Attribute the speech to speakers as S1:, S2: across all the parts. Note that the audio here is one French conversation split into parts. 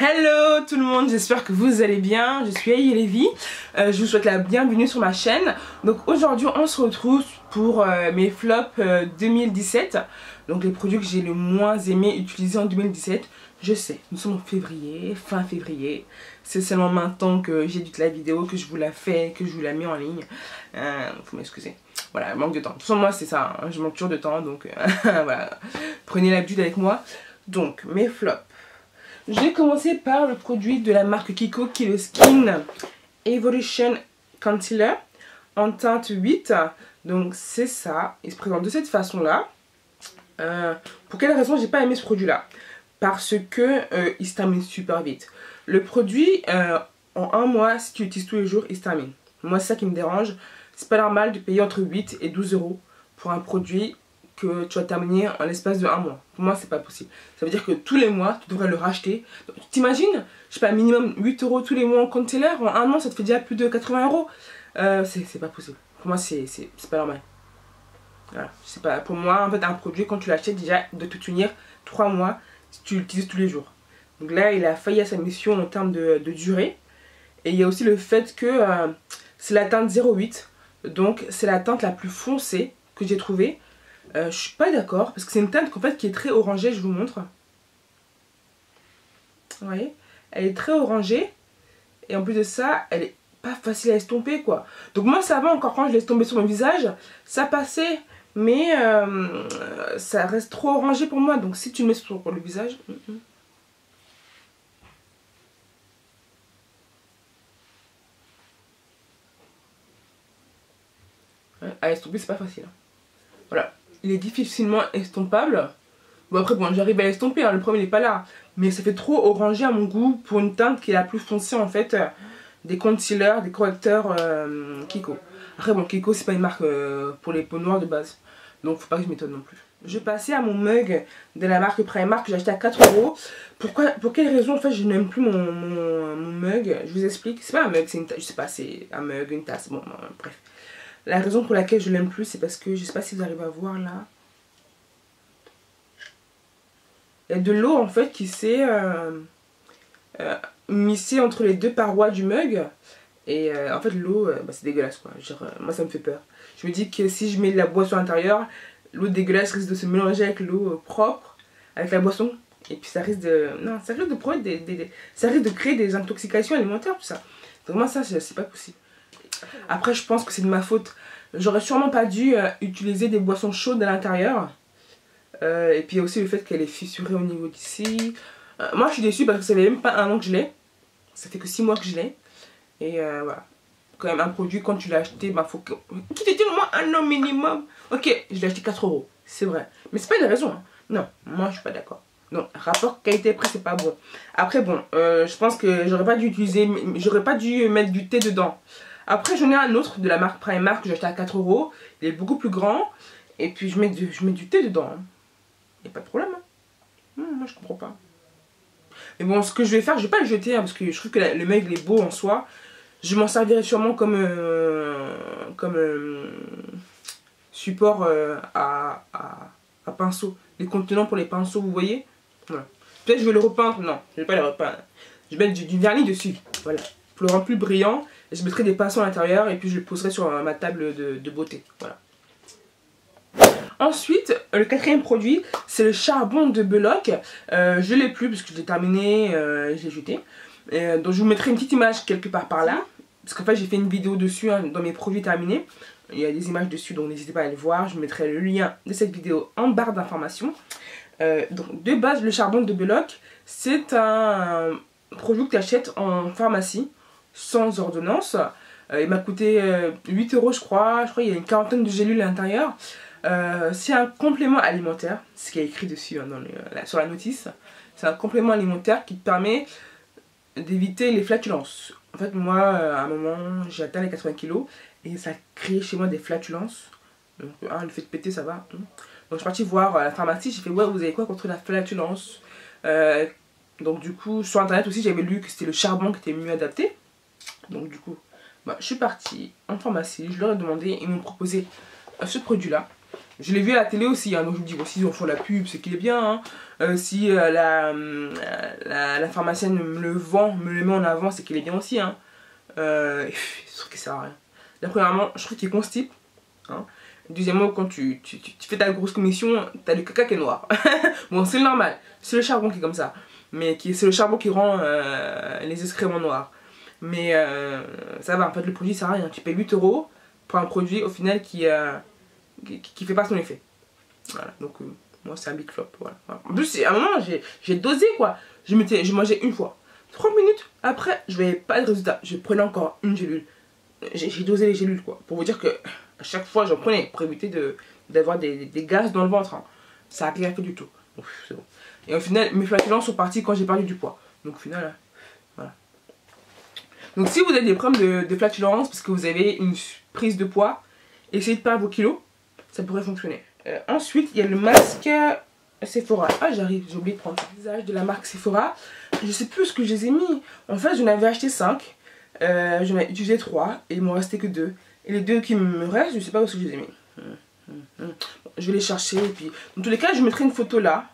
S1: Hello tout le monde, j'espère que vous allez bien. Je suis Aïe Lévi, je vous souhaite la bienvenue sur ma chaîne. Donc aujourd'hui on se retrouve pour mes flops 2017. Donc les produits que j'ai le moins aimé utiliser en 2017. Je sais, nous sommes en février, fin février. C'est seulement maintenant que j'édite la vidéo, que je vous la fais, que je vous la mets en ligne. Faut m'excuser. Voilà, manque de temps. De toute façon moi c'est ça, hein, je manque toujours de temps, donc voilà. Prenez l'habitude avec moi. Donc mes flops. Je vais commencer par le produit de la marque Kiko qui est le Skin Evolution Concealer en teinte 8. Donc c'est ça, il se présente de cette façon là. Pour quelle raison j'ai pas aimé ce produit là? Parce que il se termine super vite. Le produit en un mois, si tu l'utilises tous les jours, il se termine. Moi c'est ça qui me dérange. C'est pas normal de payer entre 8 et 12 € pour un produit que tu vas terminer en l'espace de un mois. Pour moi c'est pas possible. Ça veut dire que tous les mois tu devrais le racheter. T'imagines, je sais pas, minimum 8 € tous les mois en concealer, en un mois ça te fait déjà plus de 80 €. C'est pas possible. Pour moi c'est pas normal. Voilà. C'est pas, pour moi en fait un produit quand tu l'achètes déjà de te tenir 3 mois si tu l'utilises tous les jours. Donc là il a failli à sa mission en termes de durée. Et il y a aussi le fait que c'est la teinte 08. Donc c'est la teinte la plus foncée que j'ai trouvée. Je suis pas d'accord parce que c'est une teinte en fait qui est très orangée, je vous montre. Vous voyez, elle est très orangée et en plus de ça, elle est pas facile à estomper quoi. Donc moi ça va encore quand je l'estompais sur mon visage, ça passait, mais ça reste trop orangé pour moi. Donc si tu le mets sur le visage, à estomper c'est pas facile. Voilà. Il est difficilement estompable. Bon après bon j'arrive à l'estomper, hein, le problème il n'est pas là. Mais ça fait trop orangé à mon goût pour une teinte qui est la plus foncée en fait des concealers, des correcteurs Kiko. Après bon Kiko c'est pas une marque pour les peaux noires de base. Donc faut pas que je m'étonne non plus. Je passais à mon mug de la marque Primark que j'ai acheté à 4 €. Pour quelle raison en fait je n'aime plus mon mug? Je vous explique. C'est pas un mug, c'est une tasse, je sais pas, c'est un mug, une tasse, bon bref. La raison pour laquelle je l'aime plus, c'est parce que, je sais pas si vous arrivez à voir là, il y a de l'eau en fait qui s'est mixée entre les deux parois du mug. Et en fait l'eau, c'est dégueulasse quoi. Genre, moi ça me fait peur. Je me dis que si je mets de la boisson à l'intérieur, l'eau dégueulasse risque de se mélanger avec l'eau propre, avec la boisson. Et puis ça risque de... Non, ça risque de produire ça risque de créer des intoxications alimentaires tout ça. Donc moi ça c'est pas possible. Après je pense que c'est de ma faute. J'aurais sûrement pas dû utiliser des boissons chaudes à l'intérieur. Et puis il y a aussi le fait qu'elle est fissurée au niveau d'ici. Moi je suis déçue parce que ça fait même pas un an que je l'ai. Ça fait que 6 mois que je l'ai. Et voilà. Quand même un produit quand tu l'as acheté, faut que... Qui te dit au moins un an minimum. Ok, je l'ai acheté 4 €. C'est vrai. Mais c'est pas une raison. Hein. Non, moi je suis pas d'accord. Donc rapport qualité-prix c'est pas bon. Après bon, je pense que j'aurais pas dû utiliser... J'aurais pas dû mettre du thé dedans. Après j'en ai un autre de la marque Primark que j'ai acheté à 4 €. Il est beaucoup plus grand. Et puis je mets du thé dedans. Hein. Y a pas de problème. Hein. Moi je comprends pas. Mais bon ce que je vais faire, je vais pas le jeter. Hein, parce que je trouve que le mug il est beau en soi. Je m'en servirai sûrement comme support à pinceau. Les contenants pour les pinceaux vous voyez. Voilà. Peut-être je vais le repeindre. Non je vais pas le repeindre. Je vais mettre du vernis dessus. Voilà. Pour le rendre plus brillant. Et je mettrai des pinceaux à l'intérieur et puis je le poserai sur ma table de beauté. Voilà. Ensuite, le quatrième produit, c'est le charbon de Belloc. Je l'ai plus parce que je l'ai terminé, je l'ai jeté. Donc je vous mettrai une petite image quelque part par là. Parce qu'en fait j'ai fait une vidéo dessus hein, dans mes produits terminés. Il y a des images dessus donc n'hésitez pas à aller voir. Je mettrai le lien de cette vidéo en barre d'informations. Donc de base le charbon de Belloc, c'est un produit que tu achètes en pharmacie. Sans ordonnance. Il m'a coûté 8 € je crois. Je crois qu'il y a une quarantaine de gélules à l'intérieur. C'est un complément alimentaire. C'est ce qui est écrit dessus hein, sur la notice. C'est un complément alimentaire qui te permet d'éviter les flatulences. En fait moi à un moment j'ai atteint les 80 kg et ça a créé chez moi des flatulences. Donc le fait de péter ça va. Donc je suis partie voir à la pharmacie. J'ai fait ouais vous avez quoi contre la flatulence? Donc du coup sur internet aussi j'avais lu que c'était le charbon qui était mieux adapté. Donc du coup, je suis partie en pharmacie, je leur ai demandé, ils m'ont proposé ce produit là. Je l'ai vu à la télé aussi, hein, donc je me dis, bon, s'ils en font la pub, c'est qu'il est bien. Hein. Si la pharmacienne me le vend, me le met en avant, c'est qu'il est bien aussi. Hein. Je trouve que ça sert à rien. Là, premièrement, je trouve qu'il constipe. Hein. Deuxièmement, quand tu fais ta grosse commission, t'as le caca qui est noir. Bon, c'est normal, c'est le charbon qui est comme ça. Mais c'est le charbon qui rend les excréments noirs. Mais ça va, en fait, le produit ça sert à rien. Tu payes 8 € pour un produit au final qui fait pas son effet. Voilà, donc moi c'est un big flop. Voilà. En plus, à un moment, j'ai dosé quoi. Je mangeais une fois. 3 minutes après, je voyais pas de résultat. Je prenais encore une gélule. J'ai dosé les gélules quoi. Pour vous dire que à chaque fois j'en prenais pour éviter d'avoir des gaz dans le ventre. Hein. Ça a rien fait du tout. C'est bon. Et au final, mes flatulences sont parties quand j'ai perdu du poids. Donc au final, voilà. Donc si vous avez des problèmes de flatulences parce que vous avez une prise de poids, essayez de perdre vos kilos. Ça pourrait fonctionner. Ensuite, il y a le masque Sephora. Ah, j'arrive, j'ai oublié de prendre le visage de la marque Sephora. Je sais plus ce que je les ai mis. En fait, j'en avais acheté 5. J'en ai utilisé 3 et il m'en restait que 2. Et les 2 qui me restent, je sais pas où est-ce que je les ai mis. Bon, je vais les chercher. Et puis, dans tous les cas, je mettrai une photo là.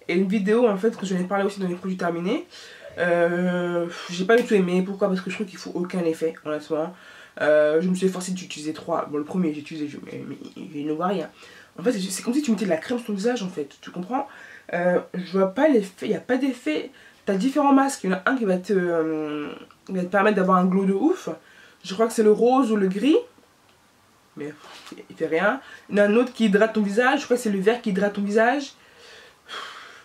S1: Et une vidéo en fait, que j'en ai parlé aussi dans les produits terminés. J'ai pas du tout aimé. Pourquoi? Parce que je trouve qu'il faut aucun effet, honnêtement. Je me suis efforcée d'utiliser 3. Bon, le premier j'ai utilisé, mais il ne voit rien. En fait, c'est comme si tu mettais de la crème sur ton visage en fait. Tu comprends? Je vois pas l'effet, il n'y a pas d'effet. T'as différents masques. Il y en a un qui va te permettre d'avoir un glow de ouf. Je crois que c'est le rose ou le gris. Mais il fait rien. Il y en a un autre qui hydrate ton visage. Je crois que c'est le vert qui hydrate ton visage.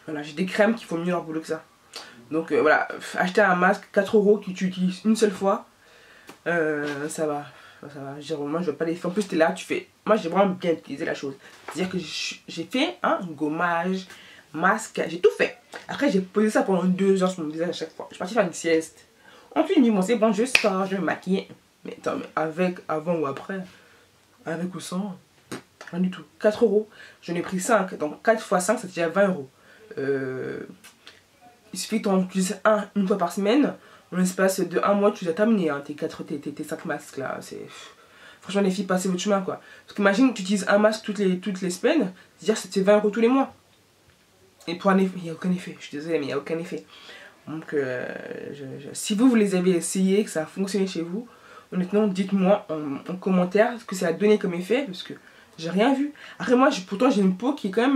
S1: Voilà, j'ai des crèmes qui font mieux leur boulot que ça. Donc voilà, acheter un masque 4 € que tu utilises une seule fois. Ça va. Moi je vois pas l'effet. En plus t'es là, tu fais. Moi j'ai vraiment bien utilisé la chose. C'est-à-dire que j'ai fait un gommage, masque, j'ai tout fait. Après j'ai posé ça pendant 2 heures sur mon visage à chaque fois. Je suis partie faire une sieste. Ensuite je me dis bon c'est bon, je sors, je vais me maquiller. Mais attends, mais avec, avant ou après, avec ou sans, rien du tout. 4 €. J'en ai pris 5. Donc 4 x 5 ça fait déjà 20 €. Il suffit que tu en utilises une fois par semaine. En l'espace de 1 mois, tu les as terminés, hein, tes 5 masques là. Franchement, les filles, passez votre chemin quoi. Parce qu'imagine, tu utilises un masque toutes les semaines, c'est-à-dire que c'est 20 € tous les mois. Et pour un effet, il n'y a aucun effet. Je suis désolée, mais il n'y a aucun effet. Donc, si vous les avez essayé, que ça a fonctionné chez vous, honnêtement, dites-moi en commentaire ce que ça a donné comme effet, parce que j'ai rien vu. Après, moi, pourtant, j'ai une peau qui est quand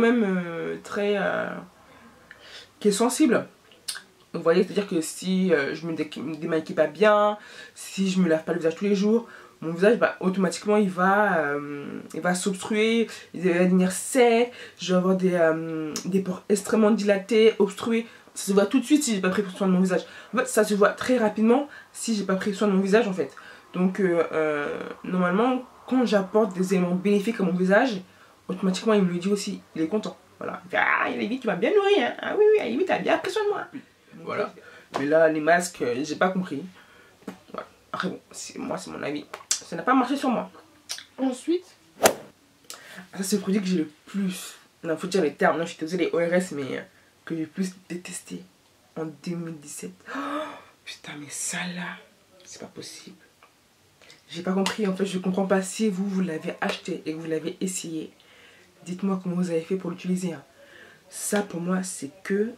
S1: même, très. Qui est sensible. Donc vous voyez, c'est à dire que si je me démaquille pas bien, si je me lave pas le visage tous les jours, mon visage bah, automatiquement il va s'obstruer, il va devenir sec, je vais avoir des pores extrêmement dilatés, obstrués. Ça se voit tout de suite si j'ai pas pris soin de mon visage. En fait ça se voit très rapidement si j'ai pas pris soin de mon visage en fait. Donc normalement quand j'apporte des éléments bénéfiques à mon visage, automatiquement il me le dit aussi, il est content. Voilà, il fait, ah Lévi tu m'as bien nourri hein, ah oui oui Lévi t'as bien pris soin de moi. Voilà, mais là les masques j'ai pas compris. Voilà. Après bon, moi c'est mon avis, ça n'a pas marché sur moi. Ensuite, ça c'est le produit que j'ai le plus, non faut dire les termes, non je suis désolée les ORS mais que j'ai le plus détesté en 2017. Oh, putain mais ça là, c'est pas possible. J'ai pas compris en fait, je comprends pas si vous l'avez acheté et que vous l'avez essayé. Dites-moi comment vous avez fait pour l'utiliser. Hein. Ça pour moi c'est que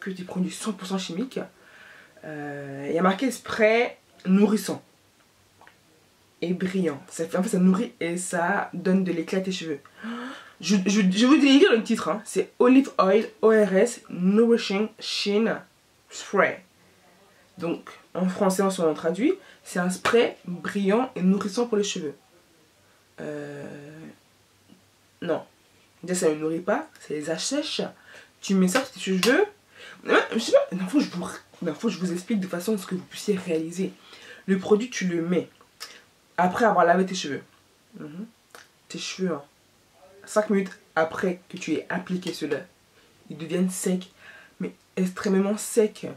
S1: des produits 100% chimiques. Il y a marqué spray nourrissant et brillant. En fait ça nourrit et ça donne de l'éclat à tes cheveux. Je vous lire le titre. Hein. C'est Olive Oil ORS Nourishing Sheen Spray. Donc en français on traduit. C'est un spray brillant et nourrissant pour les cheveux. Non. Déjà ça ne nourrit pas, ça les assèche. Tu mets ça sur tes cheveux. Je sais pas, il faut que je vous explique de façon à ce que vous puissiez réaliser. Le produit, tu le mets après avoir lavé tes cheveux. Tes cheveux, hein, 5 minutes après que tu aies appliqué cela, ils deviennent secs, mais extrêmement secs.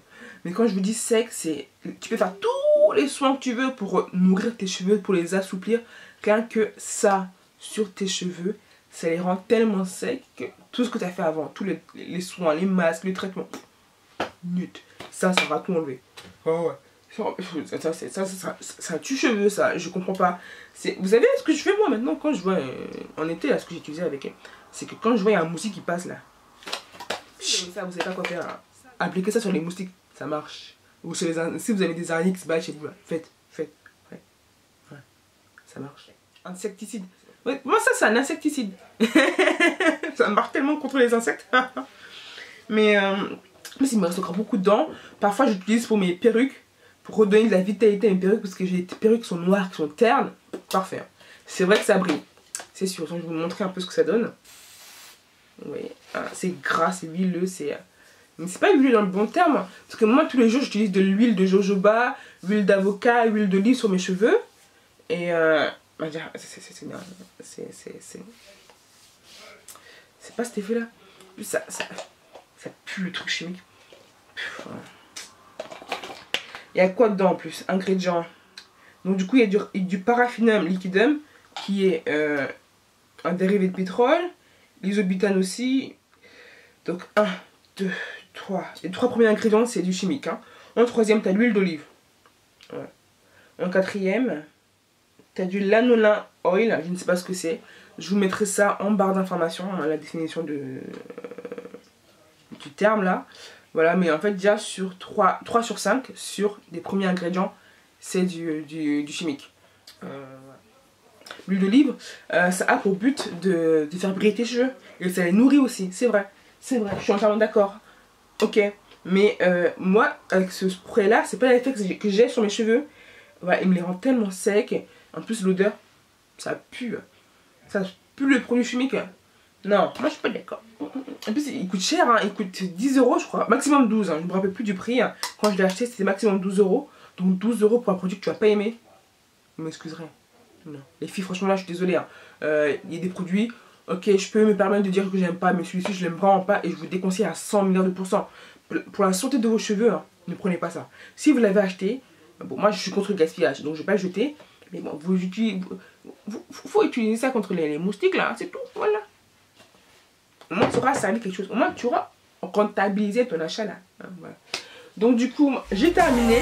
S1: Mais quand je vous dis sec, c'est tu peux faire tous les soins que tu veux pour nourrir tes cheveux, pour les assouplir. Rien que ça sur tes cheveux, ça les rend tellement secs que tout ce que tu as fait avant, tous les soins, les masques, les traitements, nut. Ça va tout enlever. Oh ouais, Ça tue cheveux, ça, je comprends pas. Vous savez ce que je fais moi maintenant quand je vois en été, là, ce que j'utilisais avec elle, c'est que quand je vois il y a un moustique qui passe là, ça vous savez pas quoi faire, hein. Appliquez ça sur les moustiques, ça marche. Ou sur si vous avez des araignées qui se battent chez vous là, faites, ouais, ça marche. Insecticide. Ouais, moi ça c'est un insecticide. Ça marche tellement contre les insectes. Mais il me reste encore beaucoup de dents. Parfois j'utilise pour mes perruques, pour redonner de la vitalité à mes perruques, parce que j'ai des perruques qui sont noires, qui sont ternes. Parfait. C'est vrai que ça brille. C'est sûr. Donc, je vais vous montrer un peu ce que ça donne. Vous voyez, c'est gras, c'est huileux, c'est... Mais c'est pas huileux dans le bon terme. Parce que moi tous les jours j'utilise de l'huile de jojoba, huile d'avocat, huile d'olive sur mes cheveux. Et c'est pas cet effet là. Ça pue le truc chimique. Il y a quoi dedans en plus? Ingrédients. Donc du coup il y a du paraffinum liquidum qui est un dérivé de pétrole. L'isobutane aussi. Donc 1, 2, 3. Les 3 premiers ingrédients c'est du chimique. Hein. En troisième tu as l'huile d'olive. Ouais. En quatrième tu as du lanolin oil. Je ne sais pas ce que c'est. Je vous mettrai ça en barre d'informations. Hein, la définition du terme là. Voilà, mais en fait déjà sur 3 sur 5 sur des premiers ingrédients c'est du chimique. L'huile d'olive ça a pour but de faire briller tes cheveux et ça les nourrit aussi, c'est vrai, je suis entièrement d'accord. Ok, mais moi avec ce spray là c'est pas l'effet que j'ai sur mes cheveux. Voilà, il me les rend tellement secs. En plus l'odeur ça pue le produit chimique. Non, moi je suis pas d'accord. En plus il coûte cher, hein. Il coûte 10 € je crois, maximum 12, hein. Je me rappelle plus du prix, hein. Quand je l'ai acheté c'était maximum 12 €. Donc 12 € pour un produit que tu vas pas aimer. Vous m'excuserez. Non. Les filles franchement là je suis désolée, hein. Il y a des produits, ok je peux me permettre de dire que j'aime pas, mais celui-ci je l'aime vraiment pas et je vous déconseille à 100 milliards de pourcents. Pour la santé de vos cheveux, hein, ne prenez pas ça. Si vous l'avez acheté, bon moi je suis contre le gaspillage donc je vais pas le jeter. Mais bon, faut utiliser ça contre les moustiques là, c'est tout, voilà. Au moins tu auras servi quelque chose, au moins tu auras rentabilisé ton achat là. Hein, voilà. Donc du coup, j'ai terminé.